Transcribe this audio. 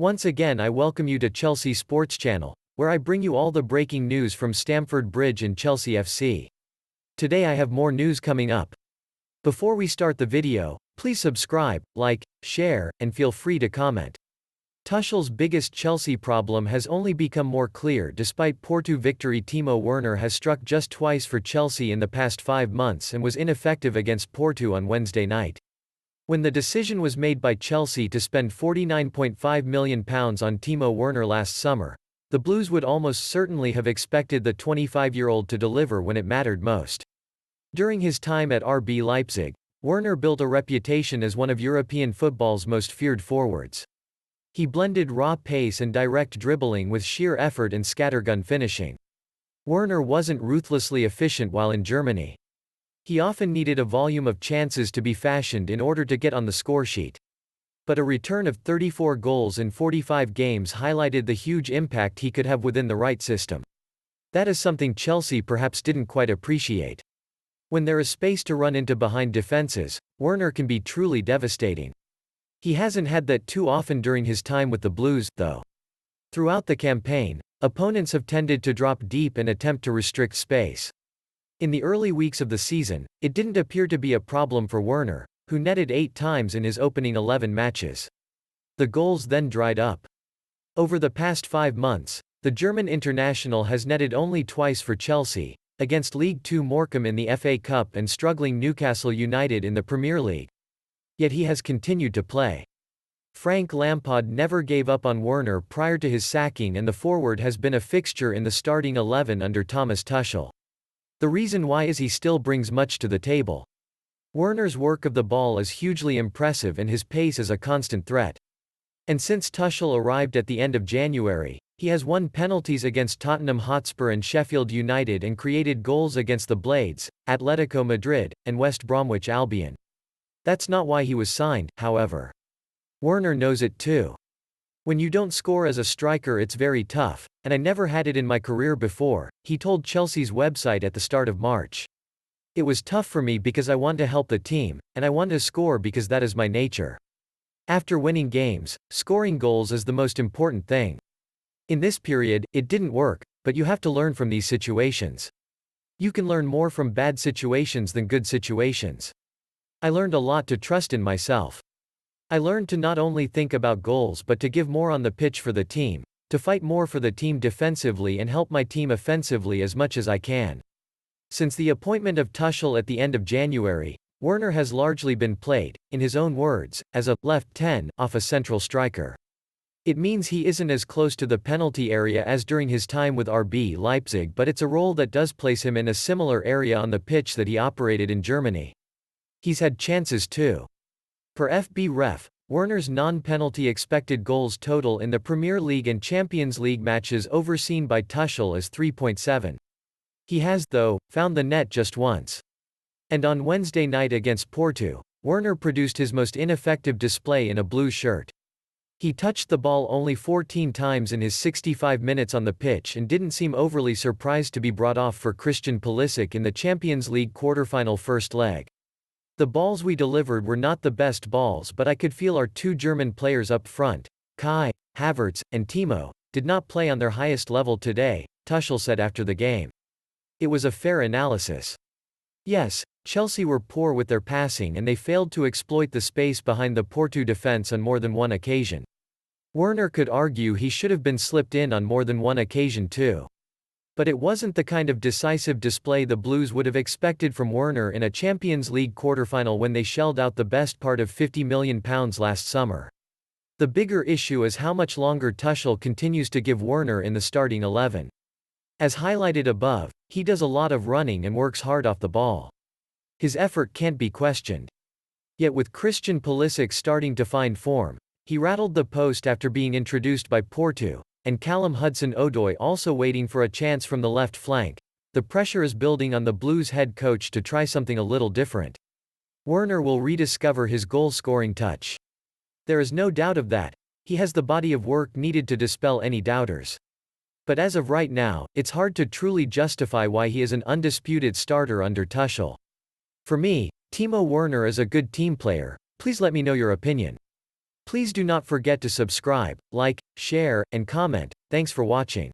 Once again I welcome you to Chelsea Sports Channel, where I bring you all the breaking news from Stamford Bridge and Chelsea FC. Today I have more news coming up. Before we start the video, please subscribe, like, share, and feel free to comment. Tuchel's biggest Chelsea problem has only become more clear despite Porto victory. Timo Werner has struck just twice for Chelsea in the past 5 months and was ineffective against Porto on Wednesday night. When the decision was made by Chelsea to spend £49.5 million on Timo Werner last summer, the Blues would almost certainly have expected the 25-year-old to deliver when it mattered most. During his time at RB Leipzig, Werner built a reputation as one of European football's most feared forwards. He blended raw pace and direct dribbling with sheer effort and scattergun finishing. Werner wasn't ruthlessly efficient while in Germany. He often needed a volume of chances to be fashioned in order to get on the scoresheet. But a return of 34 goals in 45 games highlighted the huge impact he could have within the right system. That is something Chelsea perhaps didn't quite appreciate. When there is space to run into behind defenses, Werner can be truly devastating. He hasn't had that too often during his time with the Blues, though. Throughout the campaign, opponents have tended to drop deep and attempt to restrict space. In the early weeks of the season, it didn't appear to be a problem for Werner, who netted 8 times in his opening 11 matches. The goals then dried up. Over the past 5 months, the German international has netted only twice for Chelsea, against League Two Morecambe in the FA Cup and struggling Newcastle United in the Premier League. Yet he has continued to play. Frank Lampard never gave up on Werner prior to his sacking, and the forward has been a fixture in the starting 11 under Thomas Tuchel. The reason why is he still brings much to the table. Werner's work of the ball is hugely impressive and his pace is a constant threat. And since Tuchel arrived at the end of January, he has won penalties against Tottenham Hotspur and Sheffield United and created goals against the Blades, Atletico Madrid, and West Bromwich Albion. That's not why he was signed, however. Werner knows it too. When you don't score as a striker, it's very tough, and I never had it in my career before, he told Chelsea's website at the start of March. It was tough for me because I want to help the team, and I want to score because that is my nature. After winning games, scoring goals is the most important thing. In this period, it didn't work, but you have to learn from these situations. You can learn more from bad situations than good situations. I learned a lot to trust in myself. I learned to not only think about goals but to give more on the pitch for the team, to fight more for the team defensively and help my team offensively as much as I can. Since the appointment of Tuchel at the end of January, Werner has largely been played, in his own words, as a left 10 off a central striker. It means he isn't as close to the penalty area as during his time with RB Leipzig, but it's a role that does place him in a similar area on the pitch that he operated in Germany. He's had chances too. Per FB-ref, Werner's non-penalty expected goals total in the Premier League and Champions League matches overseen by Tuchel is 3.7. He has, though, found the net just once. And on Wednesday night against Porto, Werner produced his most ineffective display in a blue shirt. He touched the ball only 14 times in his 65 minutes on the pitch and didn't seem overly surprised to be brought off for Christian Pulisic in the Champions League quarter-final first leg. The balls we delivered were not the best balls, but I could feel our 2 German players up front, Kai, Havertz, and Timo, did not play on their highest level today, Tuchel said after the game. It was a fair analysis. Yes, Chelsea were poor with their passing and they failed to exploit the space behind the Porto defense on more than one occasion. Werner could argue he should have been slipped in on more than one occasion too. But it wasn't the kind of decisive display the Blues would have expected from Werner in a Champions League quarterfinal when they shelled out the best part of £50 million last summer. The bigger issue is how much longer Tuchel continues to give Werner in the starting 11. As highlighted above, he does a lot of running and works hard off the ball. His effort can't be questioned. Yet with Christian Pulisic starting to find form, he rattled the post after being introduced by Porto, and Callum Hudson-Odoi also waiting for a chance from the left flank, the pressure is building on the Blues head coach to try something a little different. Werner will rediscover his goal-scoring touch. There is no doubt of that. He has the body of work needed to dispel any doubters. But as of right now, it's hard to truly justify why he is an undisputed starter under Tuchel. For me, Timo Werner is a good team player. Please let me know your opinion. Please do not forget to subscribe, like, share, and comment. Thanks for watching.